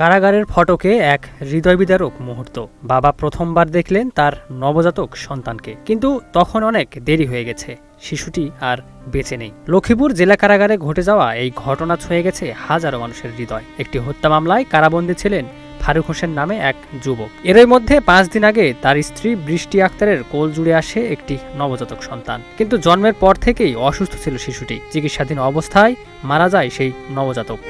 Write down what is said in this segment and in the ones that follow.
কারাগারের ফটকে এক হৃদয়বিদারক মুহূর্ত। বাবা প্রথমবার দেখলেন তার নবজাতক সন্তানকে, কিন্তু তখন অনেক দেরি হয়ে গেছে। শিশুটি আর বেঁচে নেই। লক্ষ্মীপুর জেলা কারাগারে ঘটে যাওয়া এই ঘটনা ছুঁয়ে গেছে হাজারো মানুষের হৃদয়। একটি হত্যা মামলায় কারাবন্দী ছিলেন ফারুক হোসেন নামে এক যুবক। এরই মধ্যে 5 দিন আগে তার স্ত্রী বৃষ্টি আক্তারের কোল জুড়ে আসে একটি নবজাতক সন্তান। কিন্তু জন্মের পর থেকেই অসুস্থ ছিল শিশুটি। চিকিৎসাধীন অবস্থায় মারা যায় সেই নবজাতক।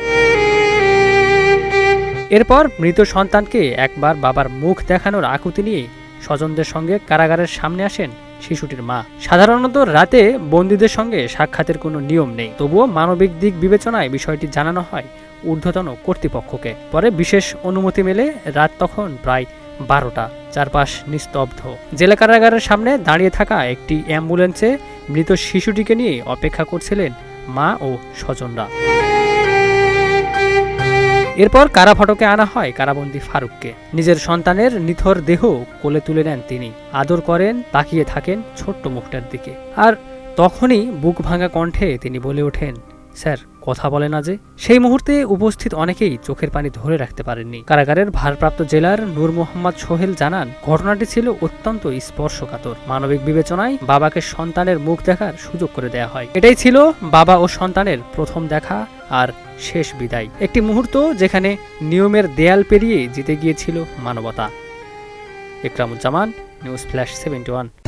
এরপর মৃত সন্তানকে একবার বাবার মুখ দেখানোর আকুতি নিয়ে স্বজনদের সঙ্গে কারাগারের সামনে আসেন শিশুটির মা। সাধারণত রাতে বন্দীদের সঙ্গে সাক্ষাতের কোনো নিয়ম নেই, তবুও মানবিক দিক বিবেচনায় বিষয়টি জানানো হয় ঊর্ধ্বতন কর্তৃপক্ষকে। পরে বিশেষ অনুমতি মেলে। রাত তখন প্রায় 12টা। চারপাশ নিস্তব্ধ। জেলা কারাগারের সামনে দাঁড়িয়ে থাকা একটি অ্যাম্বুলেন্সে মৃত শিশুটিকে নিয়ে অপেক্ষা করছিলেন মা ও স্বজনরা। এরপর কারা ফটকে আনা হয় কারাবন্দী ফারুককে। নিজের সন্তানের নিথর দেহ কোলে তুলে নেন তিনি। আদর করেন, তাকিয়ে থাকেন ছোট্ট মুখটার দিকে। আর তখনই বুক ভাঙা কণ্ঠে তিনি বলে ওঠেন, স্যার কথা বলে না যে। সেই মুহূর্তে উপস্থিত অনেকেই চোখের পানি ধরে রাখতে পারেননি। কারাগারের ভারপ্রাপ্ত জেলার নূর মোহাম্মদ সোহেল জানান, ঘটনাটি ছিল অত্যন্ত স্পর্শকাতর। মানবিক বিবেচনায় বাবাকে সন্তানের মুখ দেখার সুযোগ করে দেয়া হয়। এটাই ছিল বাবা ও সন্তানের প্রথম দেখা আর শেষ বিদায়। একটি মুহূর্ত যেখানে নিয়মের দেয়াল পেরিয়ে জিতে গিয়েছিল মানবতা। Ikramuzzaman, news flash 71।